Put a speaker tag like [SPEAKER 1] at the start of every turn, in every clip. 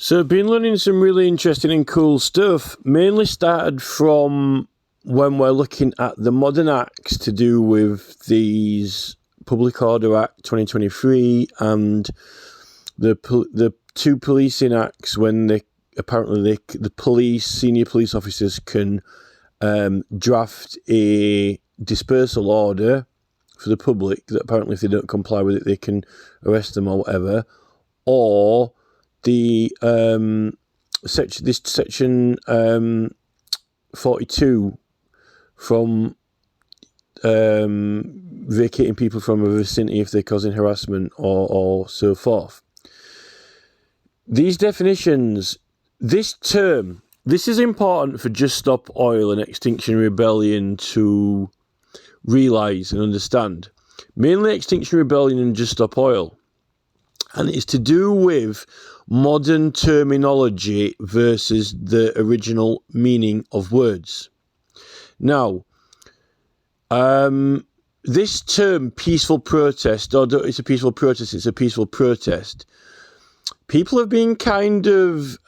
[SPEAKER 1] So I've been learning some really interesting and cool stuff, mainly started from when we're looking at the modern acts to do with these Public Order Act 2023 and the two policing acts when the police, senior police officers can draft a dispersal order for the public that apparently if they don't comply with it they can arrest them or whatever, or the section 42 from vacating people from a vicinity if they're causing harassment or so forth. These definitions, this term, this is important for Just Stop Oil and Extinction Rebellion to realise and understand. Mainly Extinction Rebellion and Just Stop Oil. And it's to do with modern terminology versus the original meaning of words. Now, this term, peaceful protest, or it's a peaceful protest, it's a peaceful protest. People have been kind of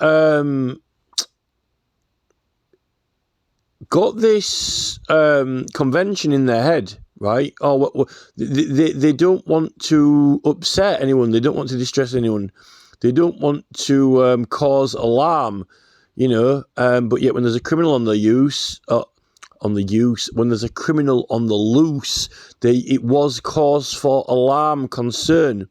[SPEAKER 1] got this convention in their head, right? Oh, they don't want to upset anyone. They don't want to distress anyone. They don't want to cause alarm, you know. But yet, when there's a criminal on the when there's a criminal on the loose, it was cause for alarm, concern.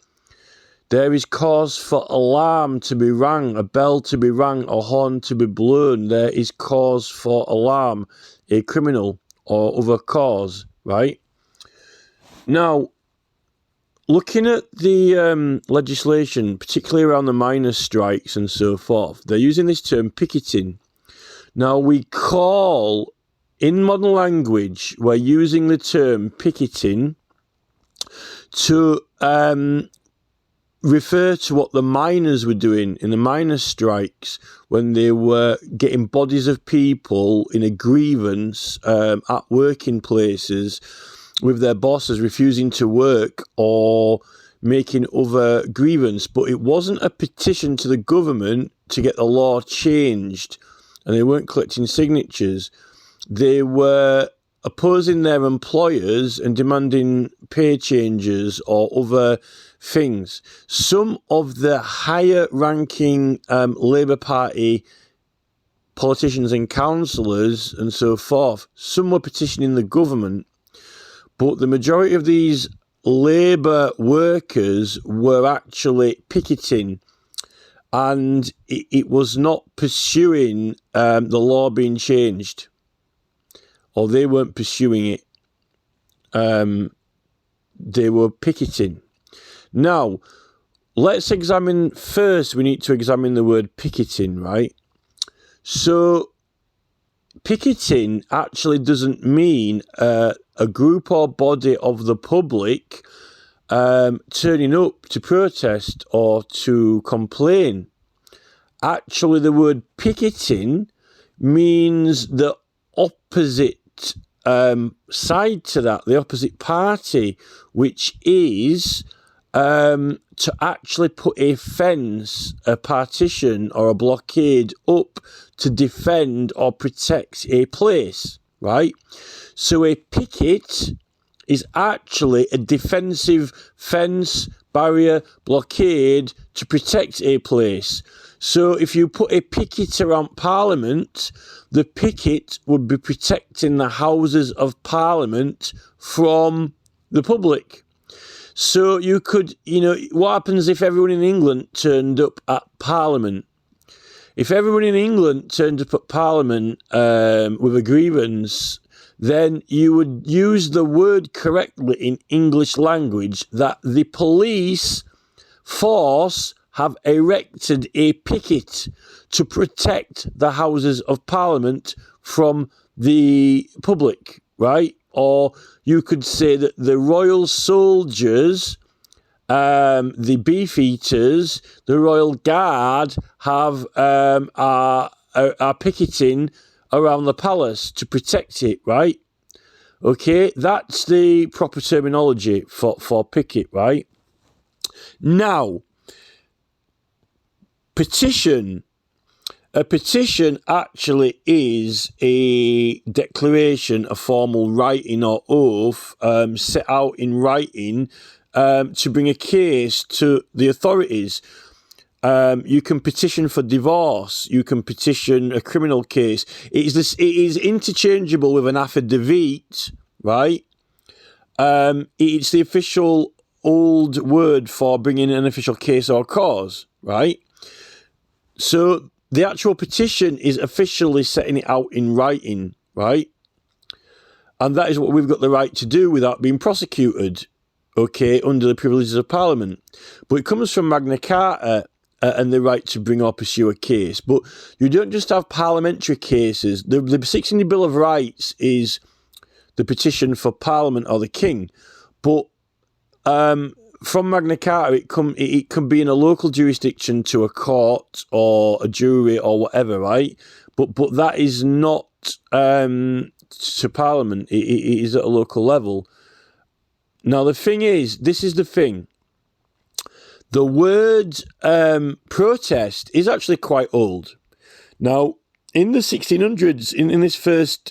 [SPEAKER 1] There is cause for alarm to be rang, a bell to be rang, a horn to be blown. There is cause for alarm, a criminal or other cause, right? Now, looking at the legislation, particularly around the miners' strikes and so forth, they're using this term picketing. Now, we call, in modern language, we're using the term picketing to refer to what the miners were doing in the miners' strikes when they were getting bodies of people in a grievance at working places with their bosses refusing to work or making other grievance. But it wasn't a petition to the government to get the law changed, and they weren't collecting signatures. They were opposing their employers and demanding pay changes or other things. Some of the higher ranking Labour Party politicians and councillors and so forth, some were petitioning the government, but the majority of these Labour workers were actually picketing, and it was not pursuing the law being changed, or they weren't pursuing it. They were picketing. Now, let's examine first, we need to examine the word picketing, right? So, picketing actually doesn't mean a group or body of the public turning up to protest or to complain. Actually, the word picketing means the opposite side to that, the opposite party, which is to actually put a fence, a partition or a blockade up to defend or protect a place, right? So a picket is actually a defensive fence, barrier, blockade to protect a place. So if you put a picket around Parliament, the picket would be protecting the Houses of Parliament from the public. So you could, what happens if everyone in England turned up at Parliament? If everyone in England turned up at Parliament with a grievance, then you would use the word correctly in English language that the police force have erected a picket to protect the Houses of Parliament from the public, right? Or you could say that the Royal Soldiers, the Beefeaters, the Royal Guard are picketing around the palace to protect it, right? Okay, that's the proper terminology for picket, right? Now, petition. A petition actually is a declaration, a formal writing or oath set out in writing to bring a case to the authorities. You can petition for divorce. You can petition a criminal case. It is interchangeable with an affidavit, right? It's the official old word for bringing an official case or cause, right? So the actual petition is officially setting it out in writing, right? And that is what we've got the right to do without being prosecuted, okay, under the privileges of Parliament. But it comes from Magna Carta and the right to bring or pursue a case. But you don't just have parliamentary cases. The 16th Bill of Rights is the petition for Parliament or the King. But from Magna Carta, it can be in a local jurisdiction to a court or a jury or whatever, right? But that is not to Parliament. It is at a local level. Now, the thing is, this is the thing. The word protest is actually quite old. Now, in the 1600s, in this first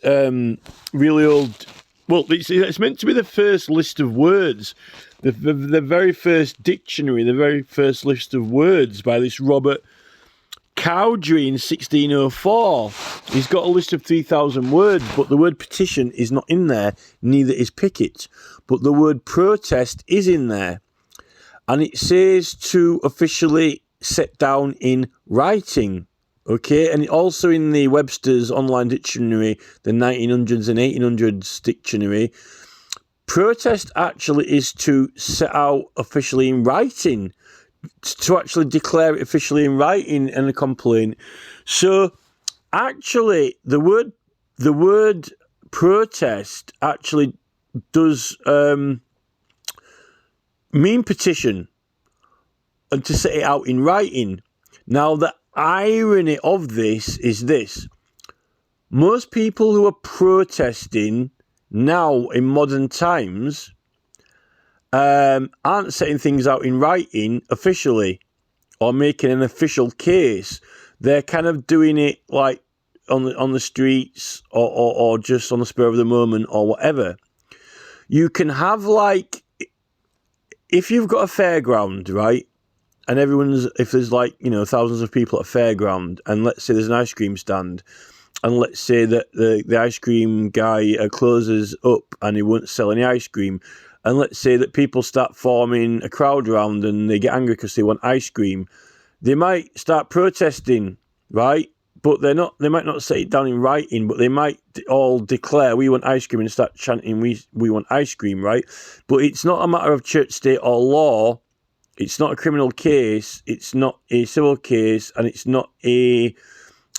[SPEAKER 1] really old... Well, it's meant to be the first list of words. The very first dictionary, the very first list of words by this Robert Cowdery in 1604. He's got a list of 3,000 words, but the word petition is not in there, neither is picket. But the word protest is in there. And it says to officially set down in writing, okay? And also in the Webster's online dictionary, the 1900s and 1800s dictionary, protest actually is to set out officially in writing, to actually declare it officially in writing and a complaint. So actually, the word protest actually does mean petition and to set it out in writing. Now, the irony of this is this. Most people who are protesting now in modern times aren't setting things out in writing officially or making an official case. They're kind of doing it like on the streets or just on the spur of the moment or whatever. You can have like, if you've got a fairground, right, and if there's like, thousands of people at a fairground, and let's say there's an ice cream stand, and let's say that the ice cream guy closes up and he won't sell any ice cream, and let's say that people start forming a crowd around and they get angry because they want ice cream, they might start protesting, right? But they might not say it down in writing, but they might all declare, we want ice cream, and start chanting, we want ice cream, right? But it's not a matter of church, state, or law. It's not a criminal case. It's not a civil case, and it's not a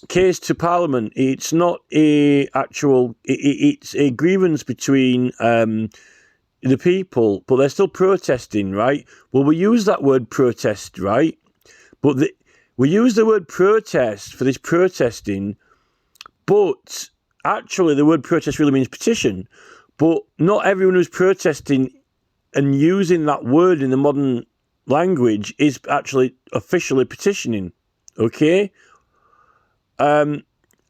[SPEAKER 1] case to Parliament. It's not a actual... It's a grievance between the people, but they're still protesting, right? Well, we use that word protest, right? But we use the word protest for this protesting, but actually the word protest really means petition. But not everyone who's protesting and using that word in the modern language is actually officially petitioning, okay? And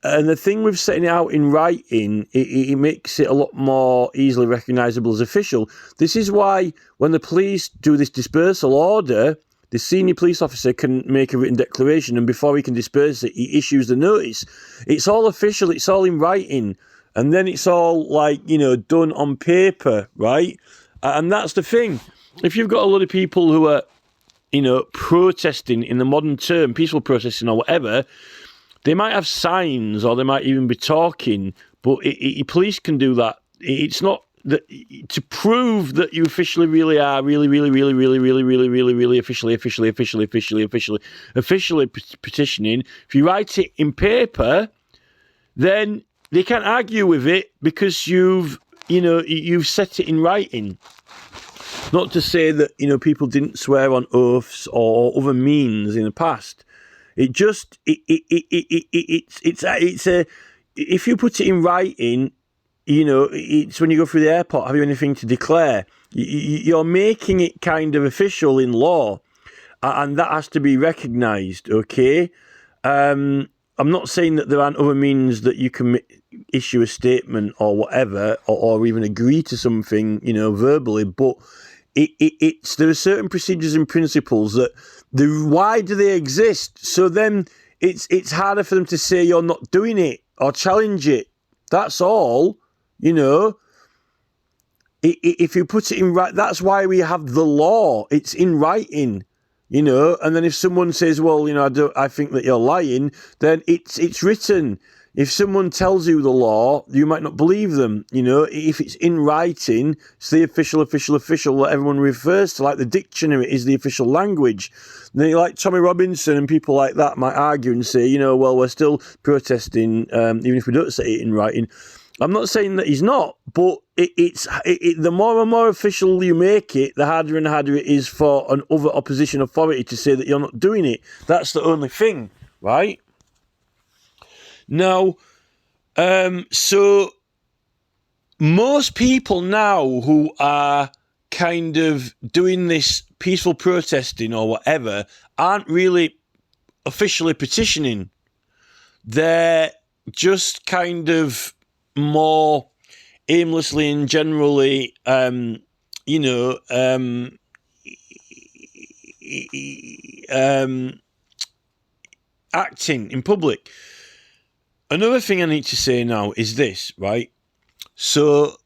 [SPEAKER 1] the thing with setting it out in writing, it makes it a lot more easily recognisable as official. This is why when the police do this dispersal order, the senior police officer can make a written declaration, and before he can disperse it, he issues the notice. It's all official, it's all in writing, and then it's all like, done on paper, right? And that's the thing. If you've got a lot of people who are, protesting in the modern term, peaceful protesting or whatever, they might have signs or they might even be talking, but police can do that. It's not that to prove that you officially really are really officially petitioning. If you write it in paper, then they can't argue with it because you've set it in writing. Not to say that people didn't swear on oaths or other means in the past. It just it's a if you put it in writing, it's when you go through the airport, have you anything to declare? You're making it kind of official in law. and that has to be recognised, okay? I'm not saying that there aren't other means that you can issue a statement or whatever, or even agree to something, verbally, but there are certain procedures and principles that why do they exist? So then it's harder for them to say you're not doing it or challenge it. That's all, If you put it in right, that's why we have the law. It's in writing, And then if someone says, "Well, I think that you're lying," then it's written. If someone tells you the law, you might not believe them. If it's in writing, it's the official that everyone refers to. Like the dictionary is the official language. Then, like Tommy Robinson and people like that might argue and say, well, we're still protesting, even if we don't say it in writing. I'm not saying that he's not, but the more and more official you make it, the harder and harder it is for an other opposition authority to say that you're not doing it. That's the only thing, right? Now, so most people now who are kind of doing this peaceful protesting or whatever aren't really officially petitioning. They're just kind of more aimlessly and generally, acting in public. Another thing I need to say now is this, right? So,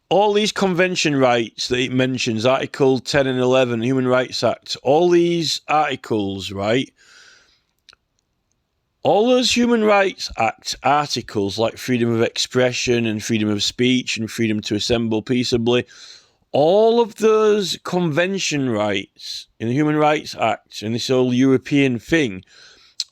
[SPEAKER 1] all these convention rights that it mentions, Article 10 and 11, Human Rights Act, all these articles, right? All those Human Rights Act articles, like freedom of expression and freedom of speech and freedom to assemble peaceably, all of those convention rights in the Human Rights Act and this whole European thing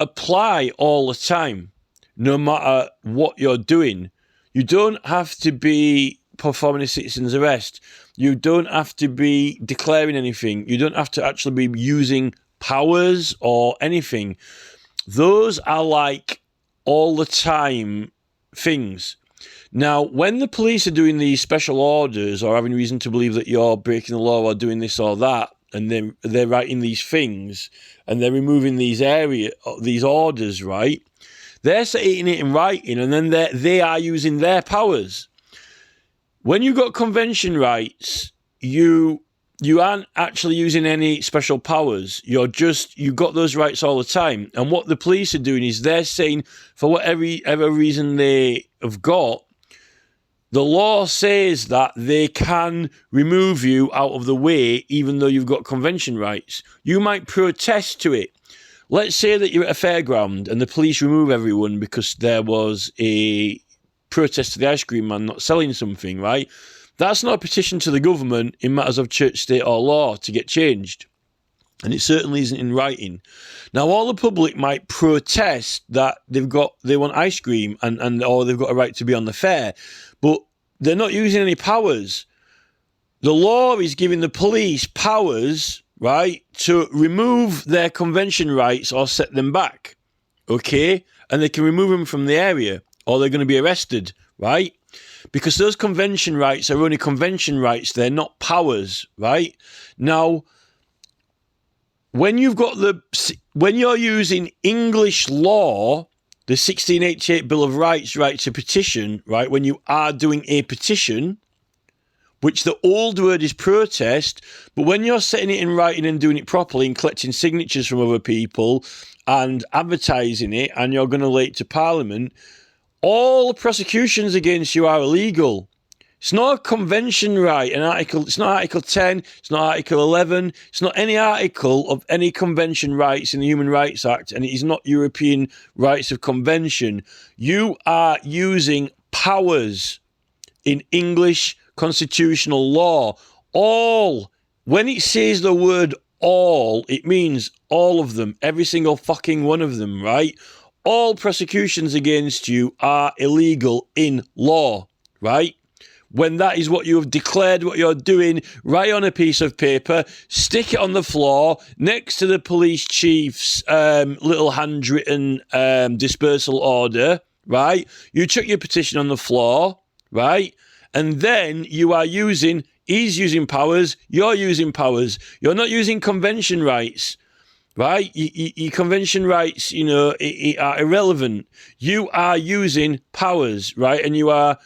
[SPEAKER 1] apply all the time, no matter what you're doing. You don't have to be performing a citizen's arrest. You don't have to be declaring anything. You don't have to actually be using powers or anything. Those are like all the time things. Now, when the police are doing these special orders or having reason to believe that you're breaking the law or doing this or that, and they're writing these things and they're removing these orders, right? They're setting it in writing, and then they are using their powers. When you've got convention rights, you aren't actually using any special powers. You've got those rights all the time. And what the police are doing is they're saying, for whatever reason they have got, the law says that they can remove you out of the way even though you've got convention rights. You might protest to it. Let's say that you're at a fairground and the police remove everyone because there was a protest to the ice cream man not selling something, right? That's not a petition to the government in matters of church, state or law to get changed. And it certainly isn't in writing. Now, all the public might protest that they want ice cream or they've got a right to be on the fair, but they're not using any powers. The law is giving the police powers, right, to remove their convention rights or set them back, okay? And they can remove them from the area or they're going to be arrested, right? Because those convention rights are only convention rights, they're not powers, right? Now, when you're using English law, the 1688 Bill of Rights, right to petition, right, when you are doing a petition, which the old word is protest, but when you're setting it in writing and doing it properly and collecting signatures from other people and advertising it and you're going to lay it to Parliament, all prosecutions against you are illegal. It's not a convention right, it's not Article 10, it's not Article 11, it's not any article of any convention rights in the Human Rights Act, and it is not European rights of convention. You are using powers in English constitutional law. All, when it says the word all, it means all of them, every single fucking one of them, right? All prosecutions against you are illegal in law, right? When that is what you have declared what you're doing, write on a piece of paper, stick it on the floor next to the police chief's little handwritten dispersal order, right? You chuck your petition on the floor, right? And then you are using He's using powers. You're using powers. You're not using convention rights, right? Your convention rights, are irrelevant. You are using powers, right? And you are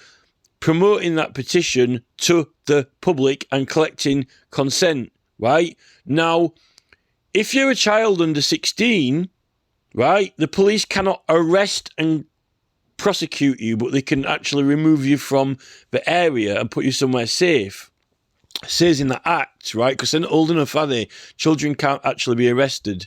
[SPEAKER 1] promoting that petition to the public and collecting consent, right? Now, if you're a child under 16, right, the police cannot arrest and prosecute you, but they can actually remove you from the area and put you somewhere safe. It says in the Act, right, because they're not old enough, are they? Children can't actually be arrested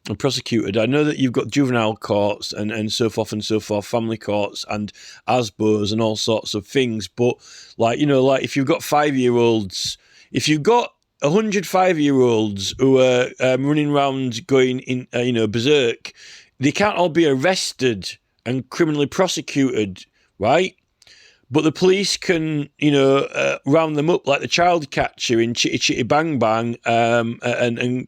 [SPEAKER 1] and prosecuted. I know that you've got juvenile courts and so forth and so forth, family courts and ASBOs and all sorts of things, but like if you've got 5-year-olds, if you've got 100 5-year-olds who are running around going in, berserk, they can't all be arrested and criminally prosecuted, right? But the police can, round them up like the child catcher in Chitty Chitty Bang Bang, and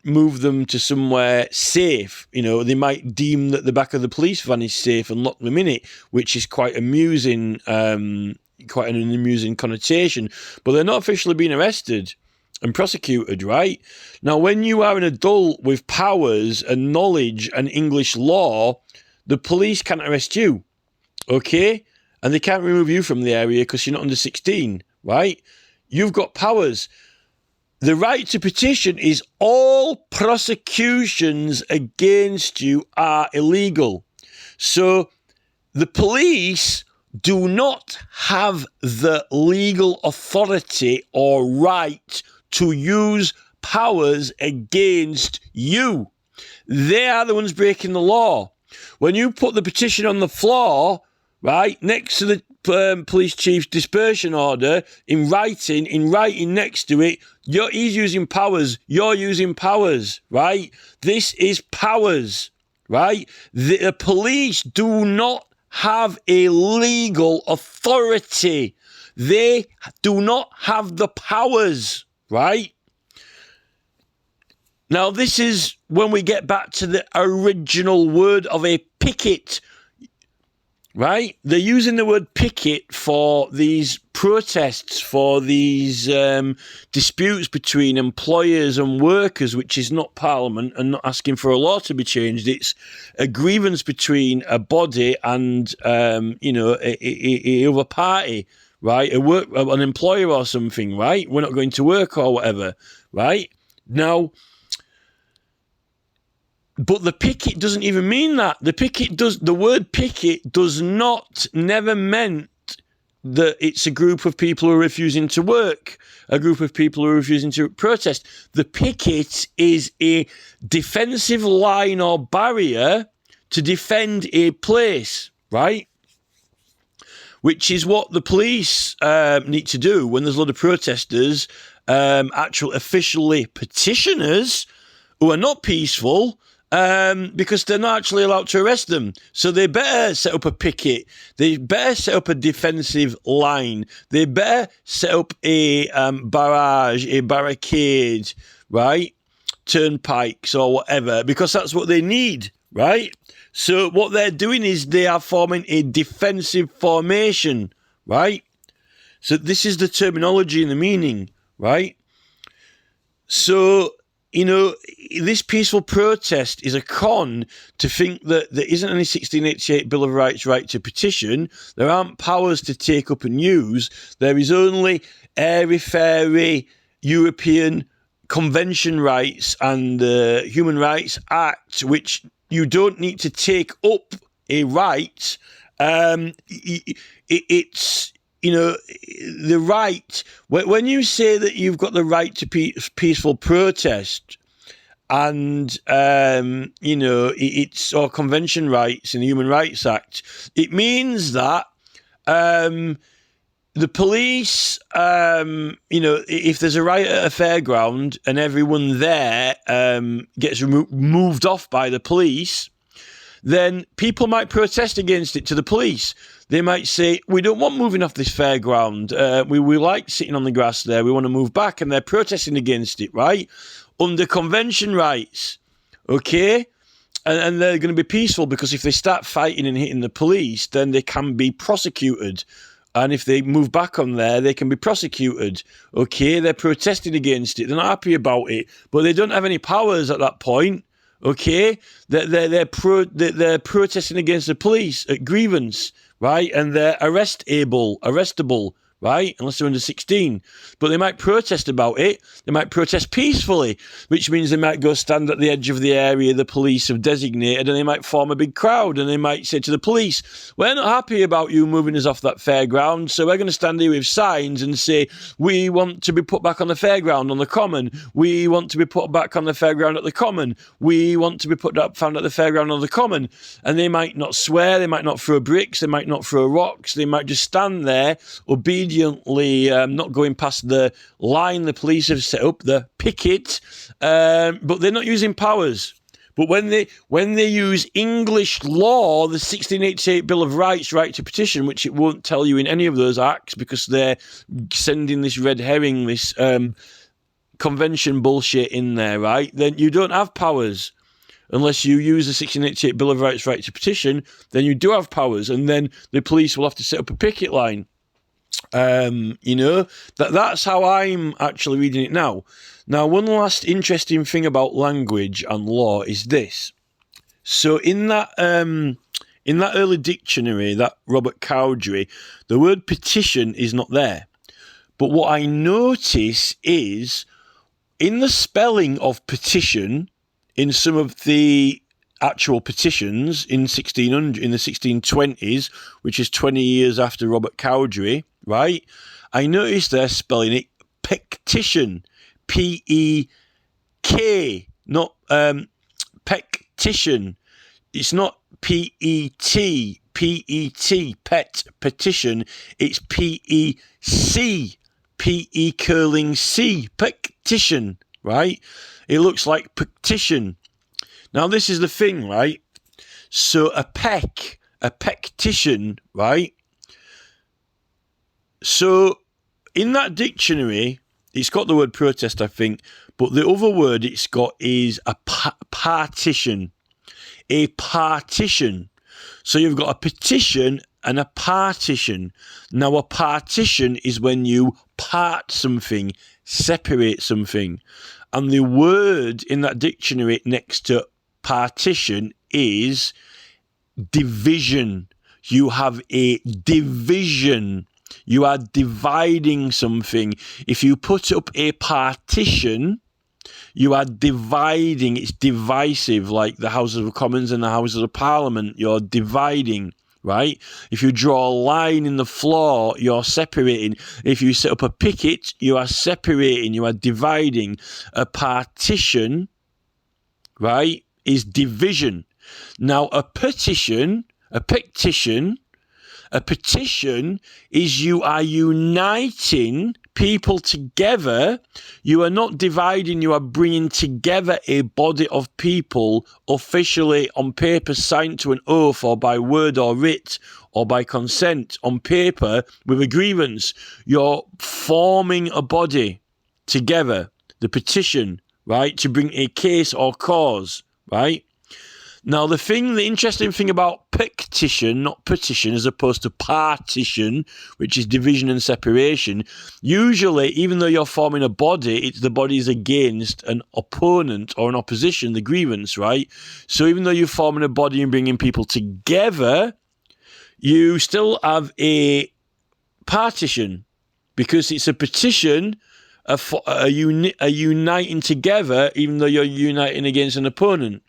[SPEAKER 1] move them to somewhere safe. They might deem that the back of the police van is safe and lock them in it, which is quite amusing, quite an amusing connotation. But they're not officially being arrested and prosecuted, right? Now, when you are an adult with powers and knowledge and English law, the police can't arrest you, okay? And they can't remove you from the area because you're not under 16, right? You've got powers. The right to petition is all prosecutions against you are illegal. So the police do not have the legal authority or right to use powers against you. They are the ones breaking the law. When you put the petition on the floor, right, next to the police chief's dispersion order, in writing next to it, he's using powers, you're using powers, right? This is powers, right? The police do not have a legal authority. They do not have the powers, right? Now, this is when we get back to the original word of a picket, right? They're using the word picket for these protests, for these disputes between employers and workers, which is not Parliament and not asking for a law to be changed. It's a grievance between a body and, a other party, right? An employer or something, right? We're not going to work or whatever, right? Now, but the picket doesn't even mean that. The word picket never meant that it's a group of people who are refusing to work, a group of people who are refusing to protest. The picket is a defensive line or barrier to defend a place, right? Which is what the police need to do when there's a lot of protesters, actual officially petitioners who are not peaceful, because they're not actually allowed to arrest them. So they better set up a picket. They better set up a defensive line. They better set up a barrage, a barricade, right? Turnpikes or whatever, because that's what they need, right? So what they're doing is they are forming a defensive formation, right? So this is the terminology and the meaning, right? So, this peaceful protest is a con to think that there isn't any 1688 Bill of Rights right to petition. There aren't powers to take up and use. There is only airy-fairy European Convention rights and the Human Rights Act, which you don't need to take up a right. It's the right, when you say that you've got the right to peaceful protest and, it's our convention rights in the Human Rights Act, it means that the police, if there's a riot at a fairground and everyone there gets moved off by the police, then people might protest against it to the police. They might say, we don't want moving off this fairground. We like sitting on the grass there. We want to move back. And they're protesting against it, right? Under convention rights, okay? And they're going to be peaceful because if they start fighting and hitting the police, then they can be prosecuted And if they move back on there, they can be prosecuted. Okay, they're protesting against it. They're not happy about it, but they don't have any powers at that point. Okay, they're protesting against the police at grievance, right? And they're arrestable, right? Unless they're under 16. But they might protest about it. They might protest peacefully, which means they might go stand at the edge of the area the police have designated, and they might form a big crowd, and they might say to the police, we're not happy about you moving us off that fairground, so we're going to stand here with signs and say, we want to be put back on the fairground on the common. We want to be put back on the fairground at the common. We want to be found at the fairground on the common. And they might not swear, they might not throw bricks, they might not throw rocks, they might just stand there obediently, not going past the line the police have set up, the picket, but they're not using powers. But when they use English law, the 1688 Bill of Rights, right to petition, which it won't tell you in any of those acts because they're sending this red herring, this convention bullshit in there, right? Then you don't have powers. Unless you use the 1688 Bill of Rights, right to petition, then you do have powers, and then the police will have to set up a picket line. That's how I'm actually reading it now. Now, one last interesting thing about language and law is this. So in that early dictionary, that Robert Cowdery, the word petition is not there. But what I notice is in the spelling of petition, in some of the actual petitions in the 1620s, which is 20 years after Robert Cowdery, right? I noticed they're spelling it PECTITION, P-E-K, not PECTITION. It's not P-E-T, P-E-T, pet, petition. It's P-E-C, P-E curling C, PECTITION, right? It looks like petition. Now, this is the thing, right? So a PECTITION, right? So in that dictionary, it's got the word protest, I think, but the other word it's got is a partition. A partition. So you've got a petition and a partition. Now, a partition is when you part something, separate something. And the word in that dictionary next to partition is division. You have a division. You are dividing something. If you put up a partition, you are dividing. It's divisive, like the Houses of Commons and the Houses of Parliament. You're dividing, right? If you draw a line in the floor, you're separating. If you set up a picket, you are separating. You are dividing. A partition, right, is division. Now, a petition is you are uniting people together. You are not dividing, you are bringing together a body of people officially on paper, signed to an oath or by word or writ or by consent on paper with a grievance. You're forming a body together, the petition, right, to bring a case or cause, right? Now, the interesting thing about PECTITION, not petition, as opposed to partition, which is division and separation, usually, even though you're forming a body, the body is against an opponent or an opposition, the grievance, right? So even though you're forming a body and bringing people together, you still have a partition, because it's a petition, a uniting together, even though you're uniting against an opponent.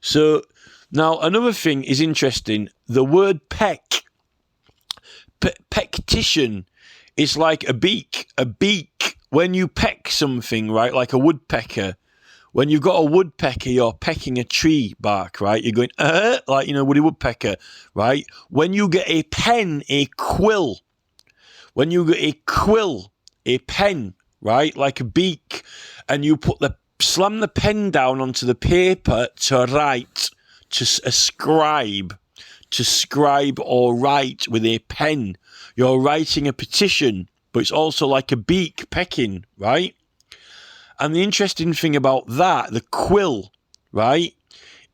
[SPEAKER 1] So now another thing is interesting. The word PECTITION is like a beak. A beak, when you peck something, right, like a woodpecker. When you've got a woodpecker, you're pecking a tree bark, right? You're going, like, Woody Woodpecker, right? When you get a pen, a quill. When you get a quill, a pen, right, like a beak, and you slam the pen down onto the paper to write, to scribe or write with a pen. You're writing a petition, but it's also like a beak pecking, right? And the interesting thing about that, the quill, right,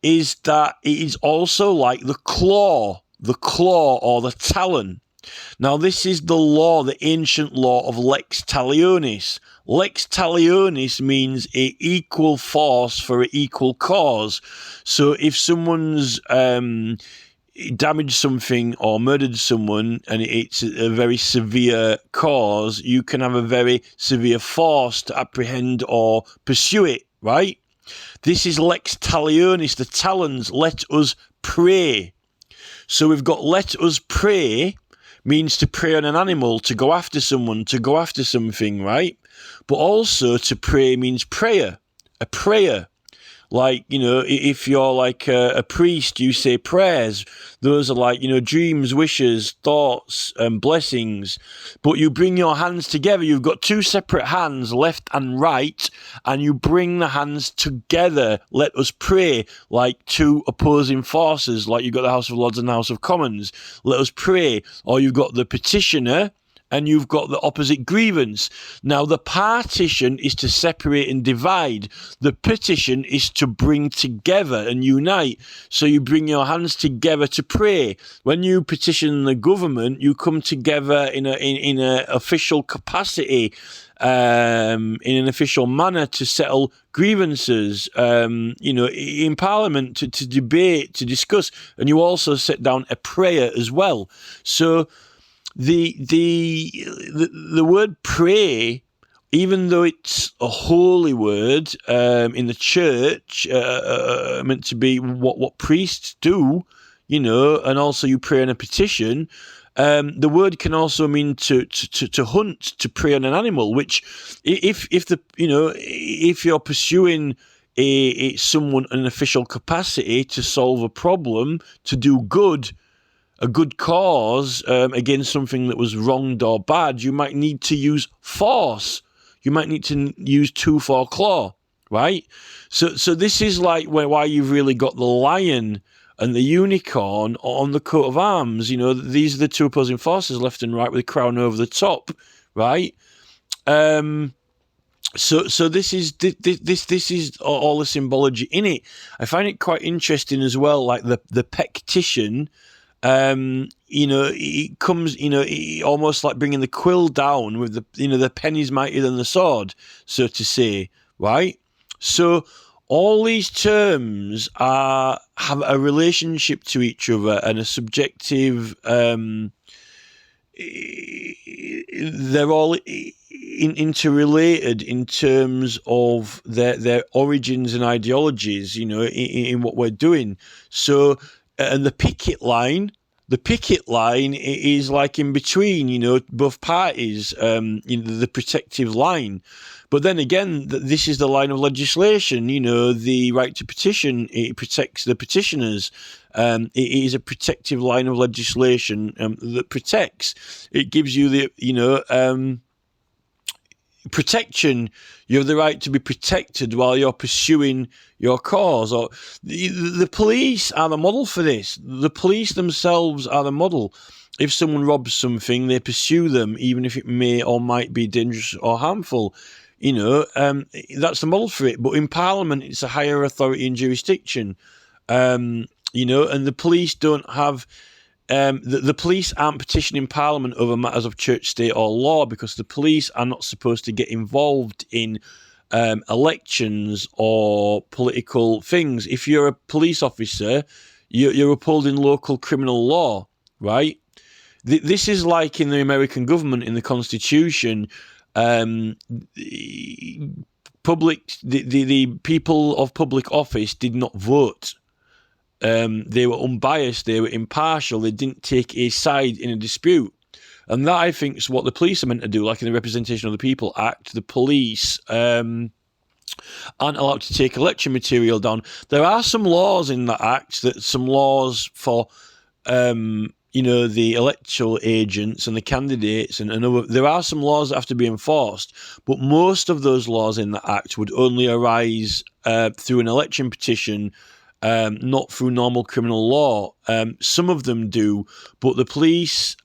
[SPEAKER 1] is that it is also like the claw or the talon. Now, this is the law, the ancient law of lex talionis. Lex talionis means a equal force for an equal cause. So if someone's damaged something or murdered someone and it's a very severe cause, you can have a very severe force to apprehend or pursue it, right? This is lex talionis, the talons, let us pray. So we've got let us pray means to prey on an animal, to go after someone, to go after something, right? But also to pray means prayer, a prayer. Like, you know, if you're like a priest, you say prayers. Those are like, you know, dreams, wishes, thoughts, and blessings. But you bring your hands together. You've got two separate hands, left and right, and you bring the hands together. Let us pray, like two opposing forces. Like you've got the House of Lords and the House of Commons. Let us pray. Or you've got the petitioner, and you've got the opposite grievance. Now, the partition is to separate and divide. The petition is to bring together and unite. So you bring your hands together to pray. When you petition the government, you come together in a official capacity, in an official manner to settle grievances, you know, in Parliament to debate, to discuss. And you also set down a prayer as well. So the word pray, even though it's a holy word in the church, meant to be what priests do, you know, and also you pray on a petition, the word can also mean to hunt, to prey on an animal. Which, if you're pursuing someone in an official capacity to solve a problem, to do good, a good cause against something that was wronged or bad, you might need to use force. You might need to use tooth or claw, right? So this is like why you've really got the lion and the unicorn on the coat of arms. You know, these are the two opposing forces, left and right, with a crown over the top, right? So this is all the symbology in it. I find it quite interesting as well, like the PETITION. You know, it comes, you know, almost like bringing the quill down with the, you know, the pen is mightier than the sword, so to say, right? So all these terms have a relationship to each other and a subjective, they're all interrelated in terms of their origins and ideologies, you know, in what we're doing. So, and the picket line is like in between, you know, both parties, you know, the protective line. But then again, this is the line of legislation, you know, the right to petition, it protects the petitioners. It is a protective line of legislation that protects. It gives you the, you know, protection. You have the right to be protected while you're pursuing your cause. Or the police are the model for this. The police themselves are the model. If someone robs something, they pursue them, even if it may or might be dangerous or harmful. You know, that's the model for it. But in Parliament, it's a higher authority and jurisdiction. You know, and the police don't have. The police aren't petitioning Parliament over matters of church, state or law, because the police are not supposed to get involved in elections or political things. If you're a police officer, you're upholding local criminal law, right? This is like in the American government, in the Constitution, the people of public office did not vote. They were unbiased, they were impartial, they didn't take a side in a dispute. And that, I think, is what the police are meant to do, like in the Representation of the People Act. The police aren't allowed to take election material down. There are some laws in that act, some laws for, you know, the electoral agents and the candidates, and other. There are some laws that have to be enforced, but most of those laws in that act would only arise through an election petition, not through normal criminal law. Some of them do, but the police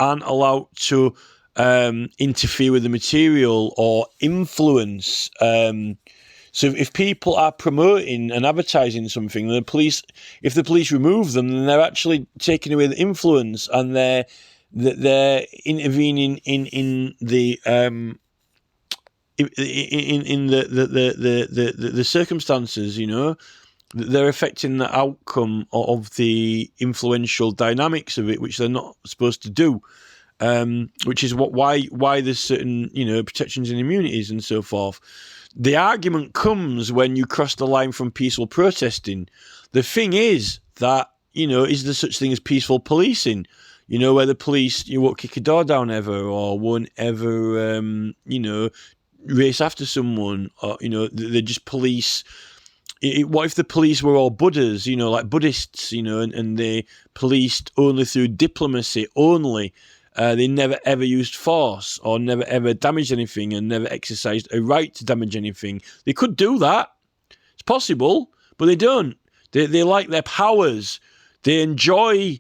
[SPEAKER 1] aren't allowed to interfere with the material or influence. So if people are promoting and advertising something, if the police remove them, then they're actually taking away the influence, and they're that they're intervening in the the circumstances, you know. They're affecting the outcome of the influential dynamics of it, which they're not supposed to do. Which is why there's certain, you know, protections and immunities and so forth. The argument comes when you cross the line from peaceful protesting. The thing is that, you know, is there such thing as peaceful policing? You know, where the police, you won't kick a door down ever, or won't ever, you know, race after someone, or, you know, they just police. What if the police were all Buddhas, you know, like Buddhists, you know, and they policed only through diplomacy only? They never ever used force, or never ever damaged anything, and never exercised a right to damage anything. They could do that. It's possible, but they don't. They like their powers. They enjoy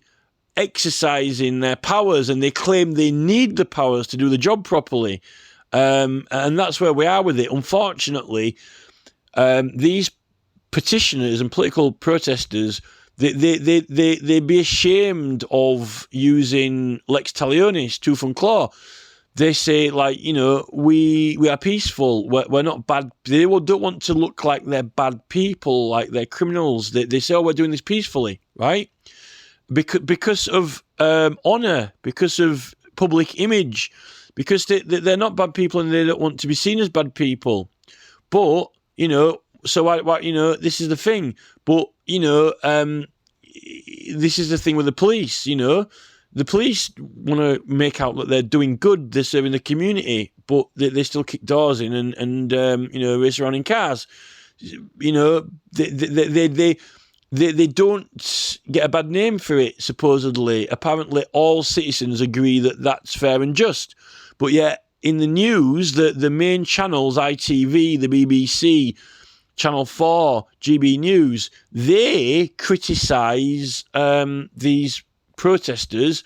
[SPEAKER 1] exercising their powers, and they claim they need the powers to do the job properly. And that's where we are with it. Unfortunately, these petitioners and political protesters, they'd be ashamed of using lex talionis, tooth and claw. They say, like, you know, we are peaceful. We're not bad. They don't want to look like they're bad people, like they're criminals. They say, oh, we're doing this peacefully, right? Because of honour, because of public image, because they're not bad people and they don't want to be seen as bad people. But, you know, so you know, this is the thing. But, you know, this is the thing with the police, you know. The police want to make out that they're doing good, they're serving the community, but they still kick doors in and you know, race around in cars. You know, they don't get a bad name for it, supposedly. Apparently, all citizens agree that that's fair and just. But yet, in the news, the main channels, ITV, the BBC, Channel 4, GB News, they criticise these protesters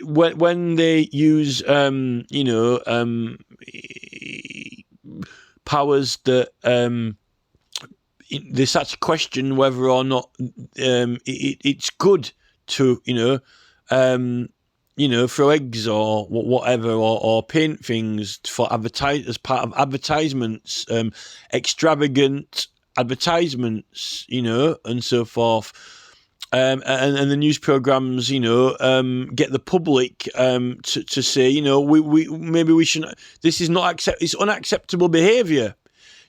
[SPEAKER 1] when they use, you know, powers that they start to question whether or not it's good to, you know, throw eggs or whatever, or paint things for as part of advertisements, extravagant advertisements, you know, and so forth. And the news programs, you know, get the public to say, you know, we shouldn't. This is not it's unacceptable behaviour.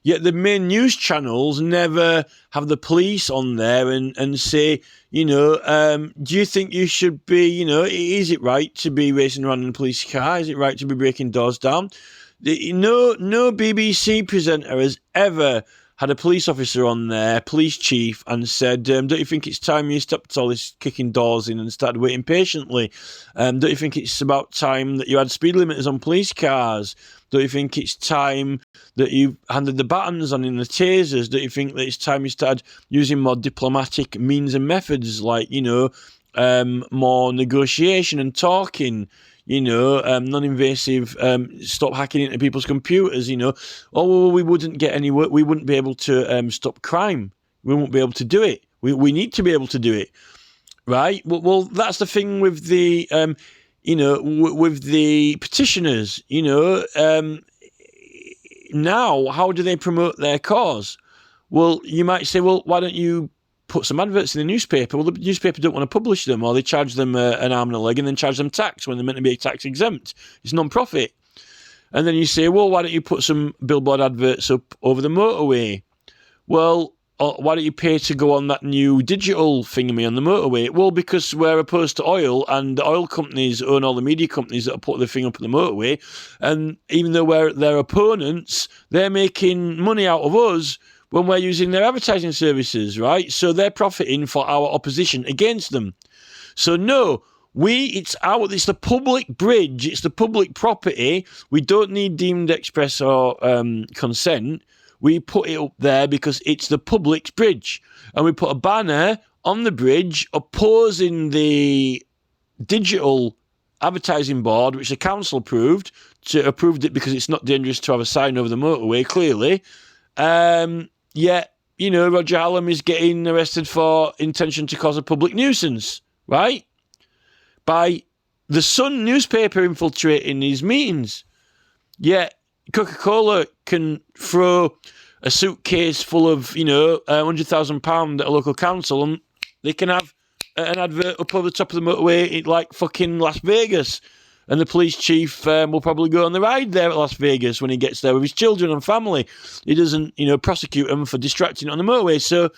[SPEAKER 1] Yet the main news channels never have the police on there and say, you know, do you think you should be, you know, is it right to be racing around in a police car? Is it right to be breaking doors down? No BBC presenter has ever had a police officer on there, police chief, and said, don't you think it's time you stopped all this kicking doors in and started waiting patiently? Don't you think it's about time that you had speed limiters on police cars? Don't you think it's time that you handed the batons on in the tasers? Don't you think that it's time you started using more diplomatic means and methods, like, you know, more negotiation and talking, you know, non-invasive, stop hacking into people's computers, you know? Oh, well, we wouldn't get any work. We wouldn't be able to stop crime. We won't be able to do it. We need to be able to do it, right? Well, that's the thing with the... you know, with the petitioners, you know, now, how do they promote their cause? Well, you might say, well, why don't you put some adverts in the newspaper? Well, the newspaper don't want to publish them, or they charge them an arm and a leg and then charge them tax when they're meant to be tax exempt. It's non-profit. And then you say, well, why don't you put some billboard adverts up over the motorway? Well, why don't you pay to go on that new digital thingy on the motorway? Well, because we're opposed to oil, and the oil companies own all the media companies that are putting the thing up on the motorway. And even though we're their opponents, they're making money out of us when we're using their advertising services, right? So they're profiting for our opposition against them. So no, it's the public bridge, it's the public property. We don't need deemed express or consent. We put it up there because it's the public's bridge. And we put a banner on the bridge opposing the digital advertising board, which the council approved it because it's not dangerous to have a sign over the motorway, clearly. Yet, you know, Roger Hallam is getting arrested for intention to cause a public nuisance, right? By the Sun newspaper infiltrating these meetings. Yet Coca-Cola can throw a suitcase full of, £100,000 at a local council, and they can have an advert up over the top of the motorway like fucking Las Vegas. And the police chief will probably go on the ride there at Las Vegas when he gets there with his children and family. He doesn't, prosecute them for distracting on the motorway. So,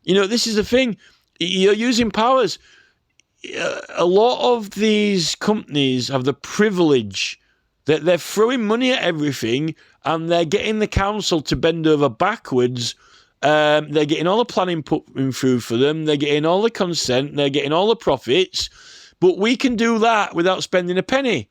[SPEAKER 1] this is the thing. You're using powers. A lot of these companies have the privilege that they're throwing money at everything, and they're getting the council to bend over backwards. They're getting all the planning put through for them. They're getting all the consent. They're getting all the profits. But we can do that without spending a penny.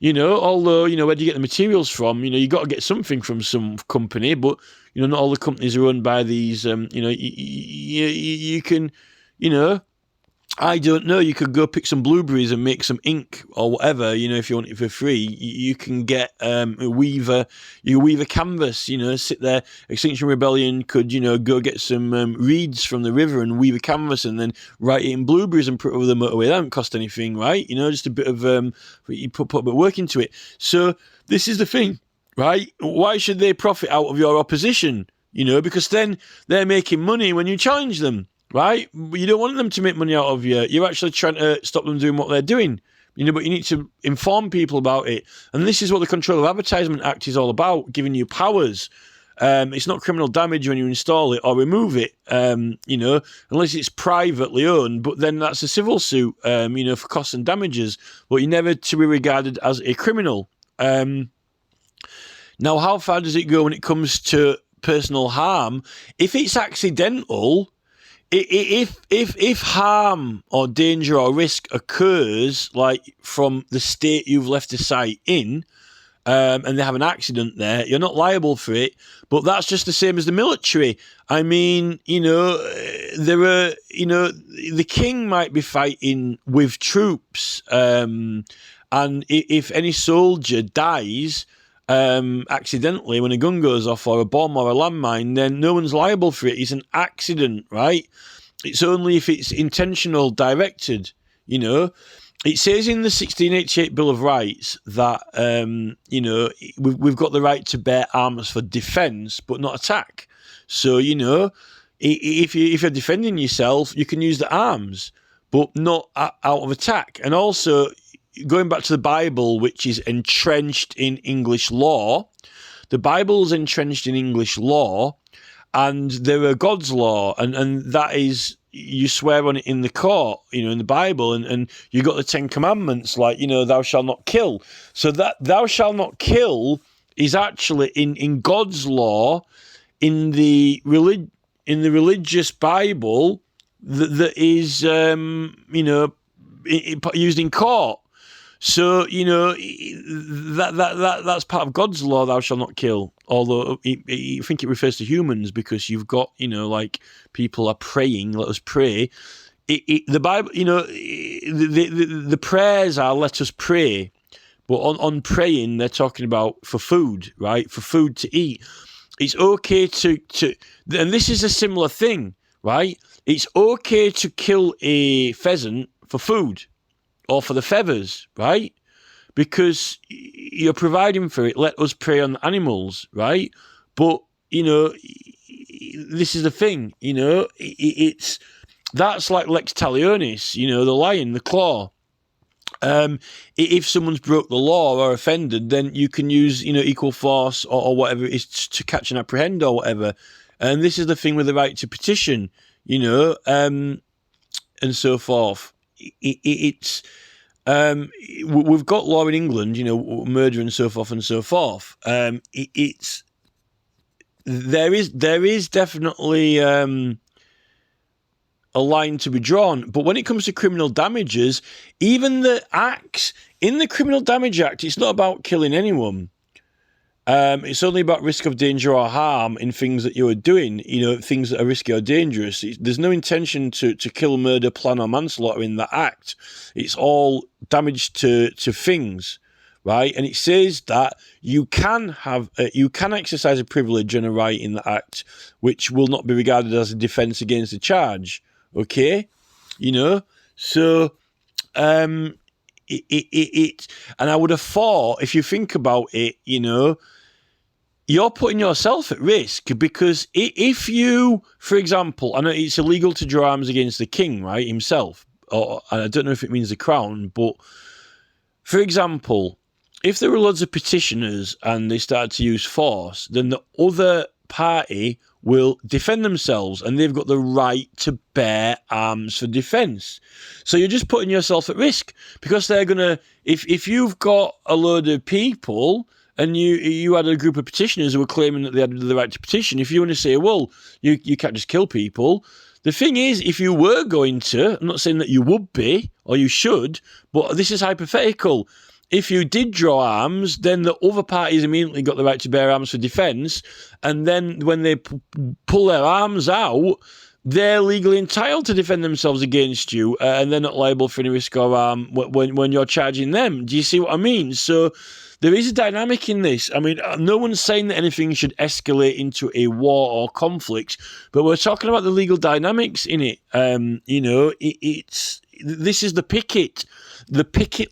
[SPEAKER 1] Although, where do you get the materials from? You got to get something from some company, but, not all the companies are owned by these, you can, I don't know, you could go pick some blueberries and make some ink or whatever, if you want it for free. You can get weave a canvas, sit there. Extinction Rebellion could, go get some reeds from the river and weave a canvas and then write it in blueberries and put it over the motorway. That don't cost anything, right? Just a bit of, you put a bit of work into it. So this is the thing, right? Why should they profit out of your opposition? Because then they're making money when you challenge them. Right? You don't want them to make money out of you. You're actually trying to stop them doing what they're doing. But you need to inform people about it. And this is what the Control of Advertisement Act is all about, giving you powers. It's not criminal damage when you install it or remove it, unless it's privately owned. But then that's a civil suit, for costs and damages. But you're never to be regarded as a criminal. Now, how far does it go when it comes to personal harm? If it's accidental... If harm or danger or risk occurs, like from the state you've left the site in, and they have an accident there, you're not liable for it. But that's just the same as the military. I mean, there are, the king might be fighting with troops, and if any soldier dies accidentally when a gun goes off or a bomb or a landmine, then no one's liable for it. It's an accident, right? It's only if it's intentional, directed, It says in the 1688 Bill of Rights that, we've got the right to bear arms for defence, but not attack. So, if you're defending yourself, you can use the arms, but not out of attack. And also, going back to the Bible, which is entrenched in English law, the Bible's entrenched in English law, and there are God's law, and that is, you swear on it in the court, in the Bible, and you got the Ten Commandments, like, thou shalt not kill. So that thou shalt not kill is actually in God's law, in the religious Bible that is, used in court. So, that's part of God's law, thou shalt not kill. Although I think it refers to humans, because you've got, like people are praying, let us pray. The Bible, the prayers are let us pray. But on praying, they're talking about for food, right? For food to eat. It's okay to and this is a similar thing, right? It's okay to kill a pheasant for food. Or for the feathers, right? Because you're providing for it. Let us prey on animals, right? But, this is the thing, it's that's like Lex Talionis, the lion, the claw. If someone's broke the law or offended, then you can use, equal force or whatever it is to catch and apprehend or whatever. And this is the thing with the right to petition, and so forth. It's we've got law in England, murder and so forth and so forth. There is definitely a line to be drawn, but when it comes to criminal damages, even the acts in the Criminal Damage Act, it's not about killing anyone. It's only about risk of danger or harm in things that you are doing, things that are risky or dangerous. There's no intention to kill, murder, plan or manslaughter in that act. It's all damage to things, right? And it says that you can exercise a privilege and a right in the act, which will not be regarded as a defence against the charge. Okay? So, And I would have thought, if you think about it, you're putting yourself at risk, because if you, for example, I know it's illegal to draw arms against the king, right, himself, and I don't know if it means the crown, but for example, if there were loads of petitioners and they started to use force, then the other party will defend themselves, and they've got the right to bear arms for defence. So you're just putting yourself at risk, because they're going to, if you've got a load of people and you had a group of petitioners who were claiming that they had the right to petition, if you want to say, well, you can't just kill people. The thing is, if you were going to, I'm not saying that you would be or you should, but this is hypothetical. If you did draw arms, then the other parties immediately got the right to bear arms for defence, and then when they pull their arms out, they're legally entitled to defend themselves against you, and they're not liable for any risk or harm when you're charging them. Do you see what I mean? So there is a dynamic in this. I mean, no one's saying that anything should escalate into a war or conflict, but we're talking about the legal dynamics in it. This is the picket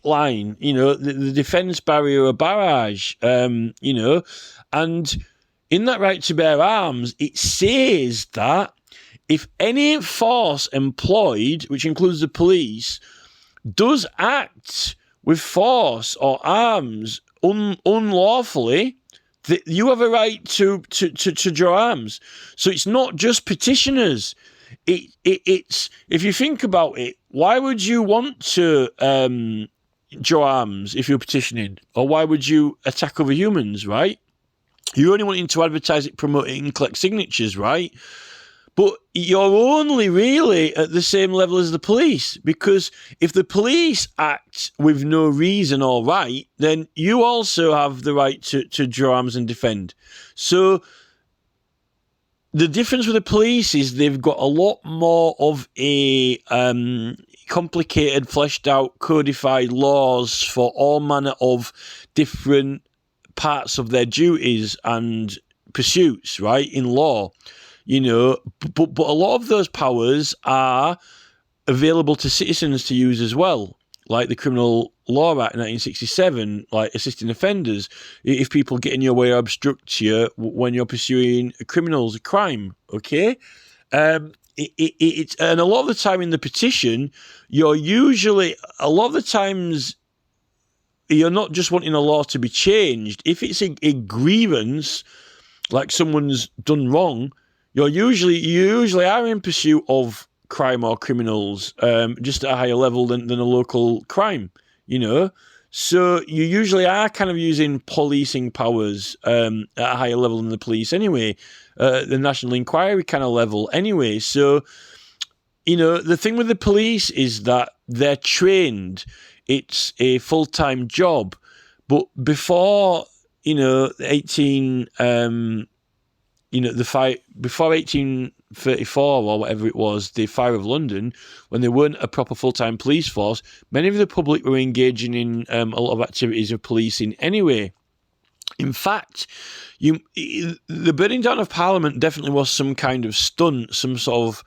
[SPEAKER 1] line, the defence barrier or barrage, and in that right to bear arms, it says that if any force employed, which includes the police, does act with force or arms unlawfully, that you have a right to draw arms. So it's not just petitioners. It's if you think about it, why would you want to draw arms if you're petitioning, or why would you attack other humans? Right? You're only wanting to advertise it, promote it, and collect signatures, right? But you're only really at the same level as the police, because if the police act with no reason or right, then you also have the right to draw arms and defend. So the difference with the police is they've got a lot more of a complicated, fleshed out, codified laws for all manner of different parts of their duties and pursuits, right, in law. But a lot of those powers are available to citizens to use as well, like the Criminal Law Act in 1967, like assisting offenders, if people get in your way or obstruct you when you're pursuing criminals, a crime, okay? And a lot of the time in the petition, you're not just wanting a law to be changed. If it's a grievance, like someone's done wrong, you usually are in pursuit of crime or criminals, just at a higher level than a local crime, So you usually are kind of using policing powers at a higher level than the police anyway, the national inquiry kind of level anyway. So, the thing with the police is that they're trained. It's a full-time job. But before, before 1834 or whatever it was, the Fire of London, when there weren't a proper full-time police force, many of the public were engaging in a lot of activities of policing anyway. In fact, the burning down of Parliament definitely was some kind of stunt, some sort of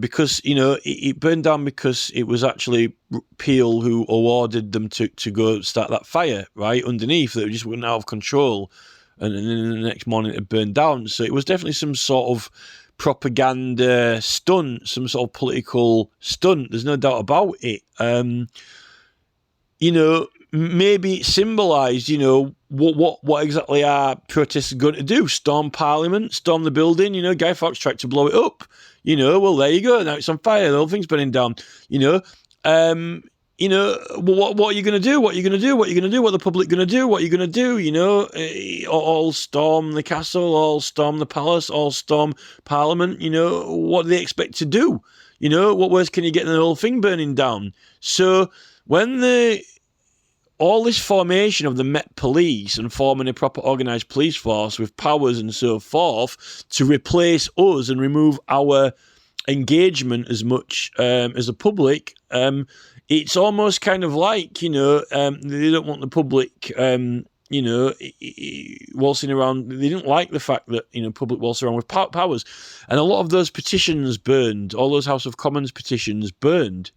[SPEAKER 1] because it burned down because it was actually Peel who awarded them to go start that fire right underneath, that just went out of control. And then the next morning it burned down. So it was definitely some sort of propaganda stunt, some sort of political stunt. There's no doubt about it. Maybe it symbolised, what exactly are protests going to do? Storm Parliament, storm the building. Guy Fawkes tried to blow it up. Well, there you go. Now it's on fire. The whole thing's burning down. What are you going to do? What are you going to do? What are you going to do? What are the public going to do? What are you going to do? All storm the castle, all storm the palace, all storm Parliament. What do they expect to do? What worse can you get than the whole thing burning down? So when all this formation of the Met Police and forming a proper organised police force with powers and so forth to replace us and remove our engagement as much as the public, it's almost kind of like, they don't want the public, waltzing around. They didn't like the fact that, public waltz around with powers. And a lot of those petitions burned, all those House of Commons petitions burned,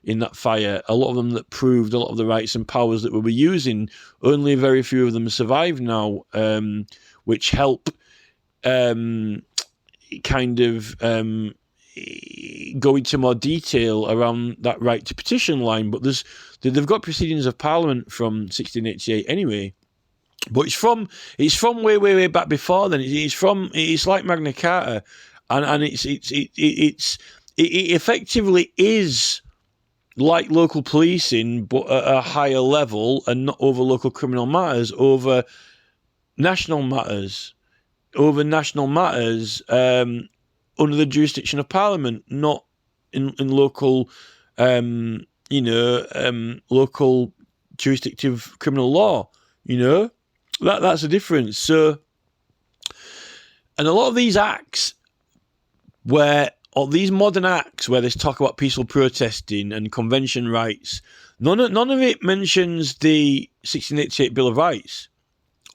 [SPEAKER 1] in that fire, a lot of them that proved a lot of the rights and powers that we were using. Only very few of them survive now, which help kind of go into more detail around that right to petition line. But they've got proceedings of Parliament from 1688 anyway. But it's from way back before then. It's like Magna Carta, and it effectively is like local policing, but at a higher level, and not over local criminal matters, over national matters, under the jurisdiction of Parliament, not in local, local jurisdictive criminal law. That's the difference. So, and a lot of these acts these modern acts where they talk about peaceful protesting and convention rights, none of it mentions the 1688 Bill of Rights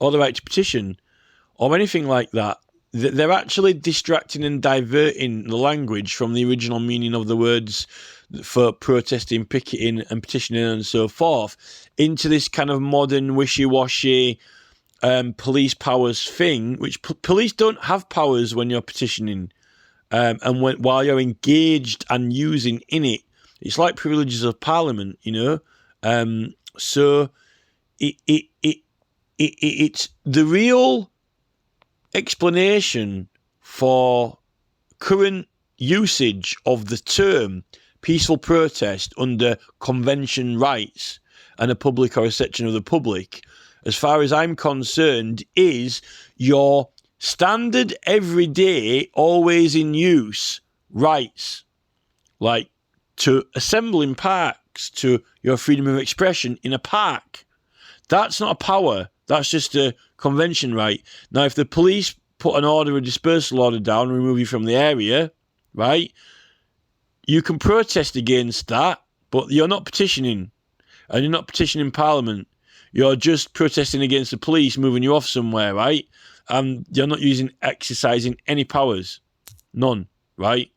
[SPEAKER 1] or the right to petition or anything like that. They're actually distracting and diverting the language from the original meaning of the words for protesting, picketing and petitioning and so forth into this kind of modern wishy-washy police powers thing, which police don't have powers when you're petitioning. And while you're engaged and using in it, it's like privileges of Parliament, So it's the real explanation for current usage of the term peaceful protest under convention rights and a public or a section of the public, as far as I'm concerned, is your standard, everyday, always in use rights, like to assemble in parks, to your freedom of expression in a park. That's not a power. That's just a convention right. Now, if the police put an order, a dispersal order down, and remove you from the area, right, you can protest against that, but you're not petitioning, and you're not petitioning Parliament. You're just protesting against the police moving you off somewhere, right? And you're not exercising any powers. None, right?